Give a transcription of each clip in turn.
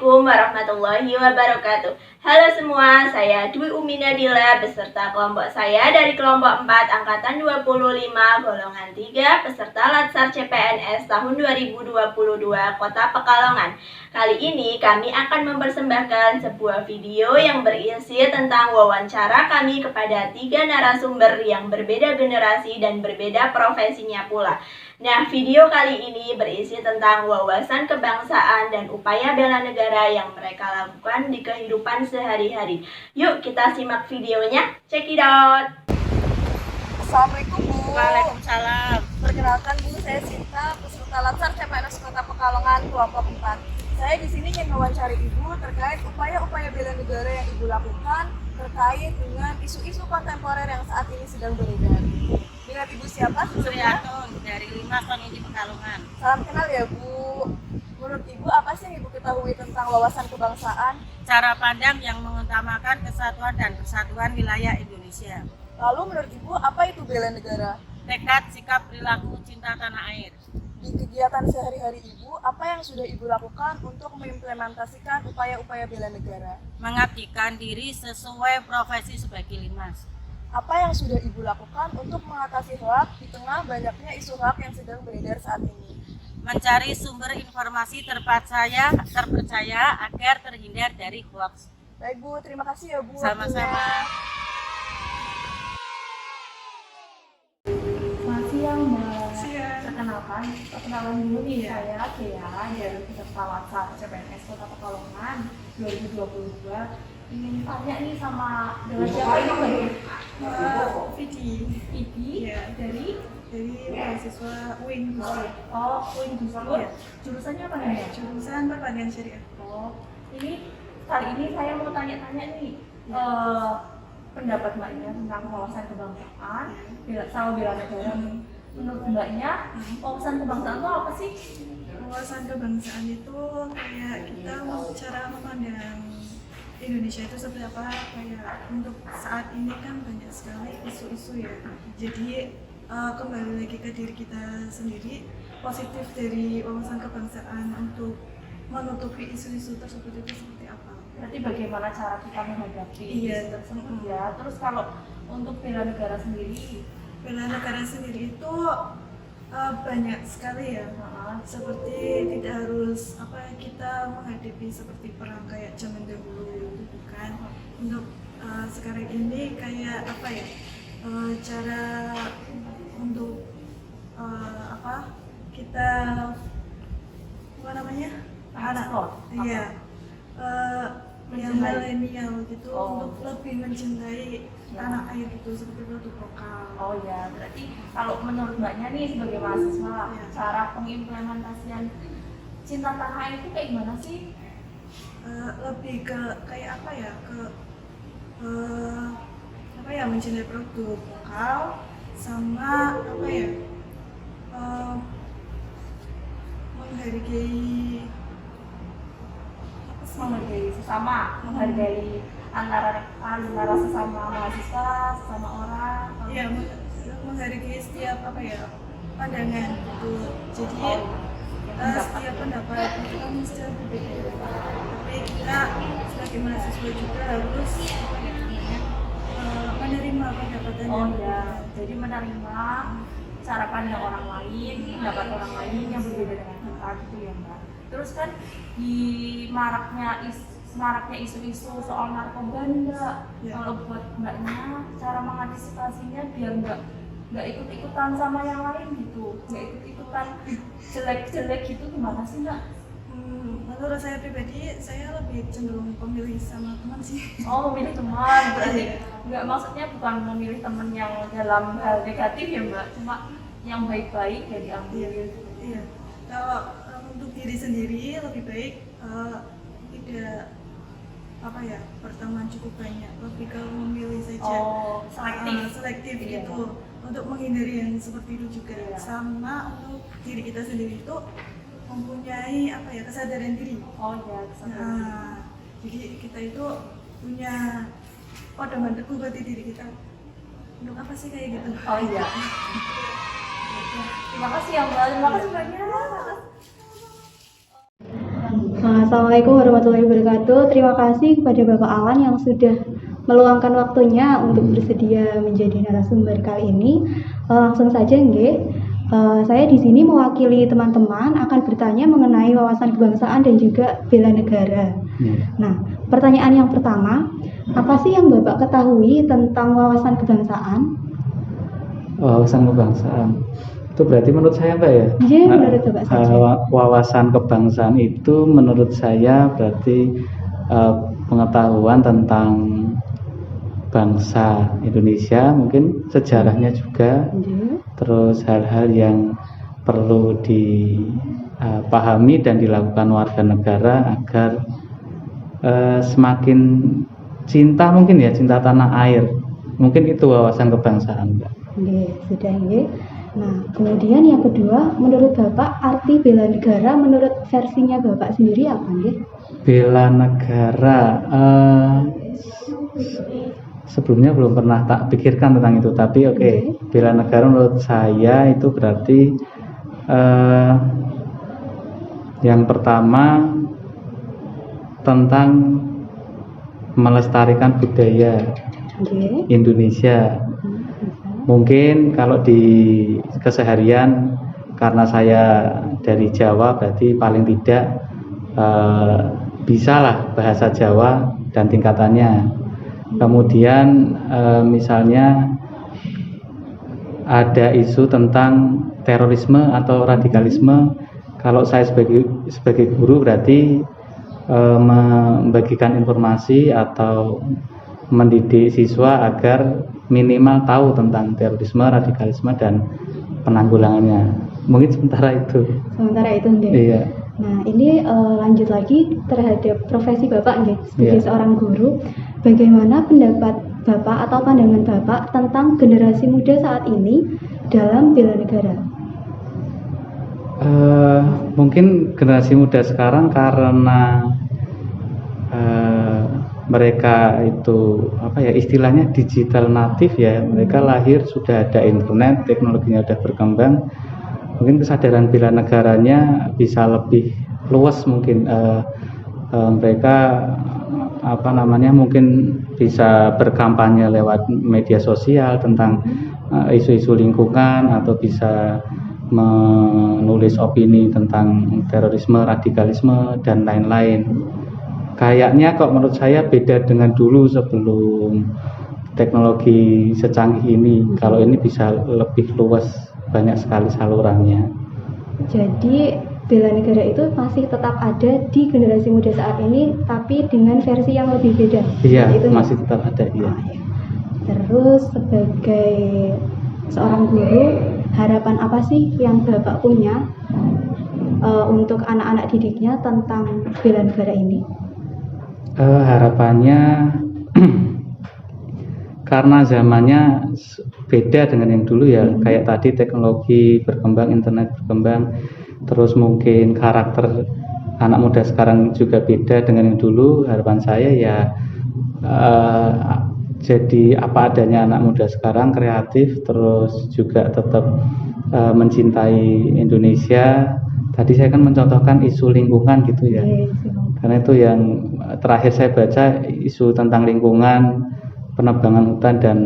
Assalamualaikum warahmatullahi wabarakatuh. Halo semua, saya Dwi Umi Nadila beserta kelompok saya dari kelompok 4 angkatan 25 golongan 3 peserta Latsar CPNS tahun 2022 Kota Pekalongan. Kali ini kami akan mempersembahkan sebuah video yang berisi tentang wawancara kami kepada 3 narasumber yang berbeda generasi dan berbeda profesinya pula. Nah, video kali ini berisi tentang wawasan kebangsaan dan upaya bela negara yang mereka lakukan di kehidupan sehari-hari. Yuk kita simak videonya, check it out! Assalamualaikum Bu. Waalaikumsalam. Perkenalkan Bu, saya Sinta, peserta Latsar CPNS Kota Pekalongan kelompok 4. Saya di sini ingin mewawancari Ibu terkait upaya-upaya bela negara yang Ibu lakukan terkait dengan isu-isu kontemporer yang saat ini sedang beredar. Dengan Ibu siapa? Suryatun dari 5 Koniji Pekalongan. Salam kenal ya Bu. Menurut Ibu apa sih yang Ibu ketahui tentang wawasan kebangsaan? Cara pandang yang mengutamakan kesatuan dan persatuan wilayah Indonesia. Lalu menurut Ibu apa itu bela negara? Tekad, sikap, perilaku, cinta tanah air. Di kegiatan sehari-hari Ibu, apa yang sudah Ibu lakukan untuk mengimplementasikan upaya-upaya bela negara? Mengabdikan diri sesuai profesi sebagai limas. Apa yang sudah Ibu lakukan untuk mengatasi hoak di tengah banyaknya isu hoak yang sedang beredar saat ini? Mencari sumber informasi terpercaya agar terhindar dari hoaks. Baik Bu, terima kasih ya Bu. Sama-sama. Selamat siang Mbak. Siang. Perkenalan dulu nih, saya Dea dari peserta Latsar CPNS Kota Pekalongan 2022. Ingin tanya nih sama dengan siapa ini Mbak? Vidi Iya. dari mahasiswa UIN Gusdur. UIN Gusdur. Iya. Jurusannya apa nih? Jurusan Pertanian Syariah. Ini kali ini saya mau tanya-tanya nih pendapat Mbaknya tentang wawasan kebangsaan sama bela negara. Menurut Mbaknya wawasan kebangsaan itu apa sih? Wawasan kebangsaan itu kayak kita cara memandang Indonesia itu seperti apa, kayak untuk saat ini kan banyak sekali isu-isu ya. Jadi kembali lagi ke diri kita sendiri, positif dari wawasan kebangsaan untuk menutupi isu-isu tersebut itu seperti apa. Berarti bagaimana cara kita menghadapi Iya. isu tersebut ya. Terus kalau untuk bela negara sendiri, Bela negara sendiri itu banyak sekali ya. Seperti tidak harus kita menghadapi seperti perang kayak zaman dahulu gitu kan. Untuk sekarang ini kayak cara untuk kita ekspor. iya yang milenial gitu untuk lebih mencintai tanah air gitu seperti produk lokal. Oh ya, berarti kalau menurut Mbaknya nih sebagai mahasiswa, Ya. cara pengimplementasian cinta tanah air itu kayak gimana sih? Lebih ke kayak mencintai produk lokal sama menghargai Menghargai sesama, menghargai antara sesama mahasiswa, sesama orang. ya menghargai setiap pandangan gitu. Jadi setiap pendapat itu kan secara berbeda, tapi kita sebagai mahasiswa juga harus menerima pendapatan Oh yang ya, berbeda. jadi menerima cara pandang orang lain, pendapat orang lain yang berbeda dengan kita gitu ya Mbak. Terus kan di maraknya isu-isu soal narkoba nih Mbak. Ya. Kalau buat Mbaknya cara mengantisipasinya biar nggak ikut-ikutan sama yang lain gitu, nggak ikut-ikutan jelek-jelek gitu gimana sih Mbak? Menurut saya pribadi, saya lebih cenderung pemilih sama teman sih. Oh, memilih teman, berarti Iya. nggak, maksudnya bukan memilih teman yang dalam hal negatif ya Mbak, cuma yang baik-baik ya diambil. Iya. Kalau untuk diri sendiri lebih baik tidak berteman cukup banyak, lebih ke memilih saja. Oh, selektif. Selektif Iya. gitu untuk menghindari yang seperti itu juga. Iya. Sama untuk diri kita sendiri itu mempunyai kesadaran diri. Oh ya, kesadaran. Nah, jadi kita itu punya pedoman teguh bagi diri kita. Untuk apa sih kayak gitu? Oh iya. Terima kasih ya Mbak, terima kasih banyak. Assalamualaikum warahmatullahi wabarakatuh. Terima kasih kepada Bapak Alan yang sudah meluangkan waktunya untuk bersedia menjadi narasumber kali ini. Langsung saja, nggih. Saya di sini mewakili teman-teman akan bertanya mengenai wawasan kebangsaan dan juga bela negara. Nah, pertanyaan yang pertama, apa sih yang Bapak ketahui tentang wawasan kebangsaan? Wawasan kebangsaan itu berarti menurut saya Mbak ya? Iya, menurut Bapak saja. Wawasan kebangsaan itu menurut saya berarti pengetahuan tentang bangsa Indonesia, mungkin sejarahnya juga, terus hal-hal yang perlu dipahami dan dilakukan warga negara agar semakin cinta, mungkin ya, cinta tanah air. Mungkin itu wawasan kebangsaan, Mbak. Nggih, sudah nggih. Nah, kemudian yang kedua, menurut Bapak arti bela negara menurut versinya Bapak sendiri apa nggih? Bela negara, sebelumnya belum pernah tak pikirkan tentang itu, tapi oke. Bela negara menurut saya itu berarti yang pertama tentang melestarikan budaya Indonesia. Mungkin kalau di keseharian, karena saya dari Jawa, berarti paling tidak bisalah bahasa Jawa dan tingkatannya. Kemudian misalnya ada isu tentang terorisme atau radikalisme, kalau saya sebagai guru berarti membagikan informasi atau mendidik siswa agar minimal tahu tentang terorisme, radikalisme, dan penanggulangannya. Mungkin sementara itu. Sementara itu, nggih. Iya. Nah, ini lanjut lagi terhadap profesi Bapak nggih, sebagai seorang guru. Bagaimana pendapat Bapak atau pandangan Bapak tentang generasi muda saat ini dalam bela negara? Mungkin generasi muda sekarang karena mereka itu istilahnya digital natif ya, mereka lahir sudah ada internet, teknologinya sudah berkembang, mungkin kesadaran bela negaranya bisa lebih luas. Mungkin mereka mungkin bisa berkampanye lewat media sosial tentang isu-isu lingkungan, atau bisa menulis opini tentang terorisme, radikalisme, dan lain-lain. Kayaknya kok menurut saya beda dengan dulu sebelum teknologi secanggih ini. Kalau ini bisa lebih luas, banyak sekali salurannya. Jadi bela negara itu masih tetap ada di generasi muda saat ini, tapi dengan versi yang lebih beda. Iya, itu masih tetap ada. Iya. Terus sebagai seorang guru, harapan apa sih yang Bapak punya untuk anak-anak didiknya tentang bela negara ini? Harapannya karena zamannya beda dengan yang dulu ya, kayak tadi teknologi berkembang, internet berkembang, terus mungkin karakter anak muda sekarang juga beda dengan yang dulu. Harapan saya ya jadi apa adanya anak muda sekarang, kreatif, terus juga tetap mencintai Indonesia. Tadi saya kan mencontohkan isu lingkungan gitu ya, karena itu yang terakhir saya baca, isu tentang lingkungan, penebangan hutan, dan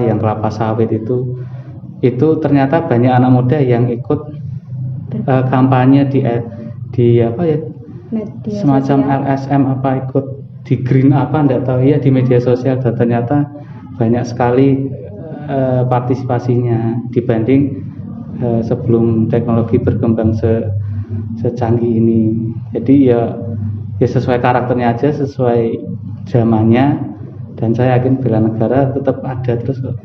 yang kelapa sawit itu ternyata banyak anak muda yang ikut kampanye di semacam LSM ikut di green enggak tahu ya, di media sosial, dan ternyata banyak sekali partisipasinya dibanding sebelum teknologi berkembang secanggih ini. Jadi ya sesuai karakternya aja, sesuai zamannya, dan saya yakin bela negara tetap ada terus kok,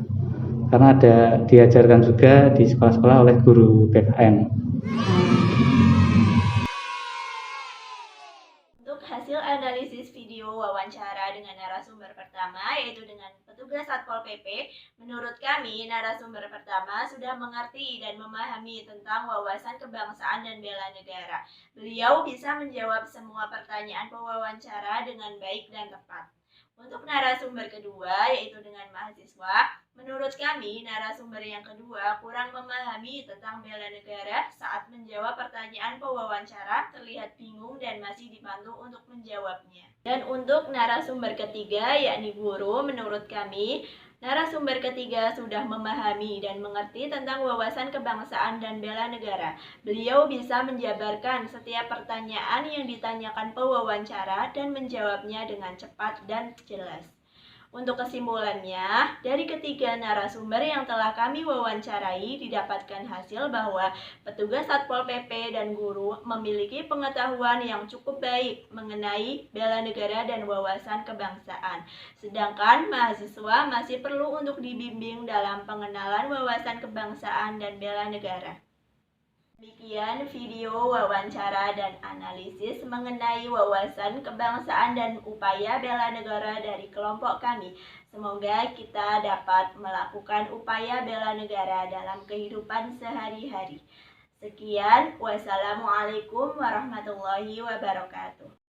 karena diajarkan juga di sekolah-sekolah oleh guru PKN. Untuk hasil analisis video wawancara dengan narasumber pertama, yaitu dengan petugas Satpol PP, menurut kami narasumber pertama sudah mengerti dan memahami tentang wawasan kebangsaan dan bela negara. Beliau bisa menjawab semua pertanyaan pewawancara dengan baik dan tepat. Untuk narasumber kedua, yaitu dengan mahasiswa, menurut kami narasumber yang kedua kurang memahami tentang bela negara saat menjawab pertanyaan pewawancara, terlihat bingung dan masih dibantu untuk menjawabnya. Dan untuk narasumber ketiga, yakni guru, menurut kami narasumber ketiga sudah memahami dan mengerti tentang wawasan kebangsaan dan bela negara. Beliau bisa menjabarkan setiap pertanyaan yang ditanyakan pewawancara dan menjawabnya dengan cepat dan jelas. Untuk kesimpulannya, dari ketiga narasumber yang telah kami wawancarai didapatkan hasil bahwa petugas Satpol PP dan guru memiliki pengetahuan yang cukup baik mengenai bela negara dan wawasan kebangsaan. Sedangkan mahasiswa masih perlu untuk dibimbing dalam pengenalan wawasan kebangsaan dan bela negara. Demikian video wawancara dan analisis mengenai wawasan kebangsaan dan upaya bela negara dari kelompok kami. Semoga kita dapat melakukan upaya bela negara dalam kehidupan sehari-hari. Sekian, wassalamualaikum warahmatullahi wabarakatuh.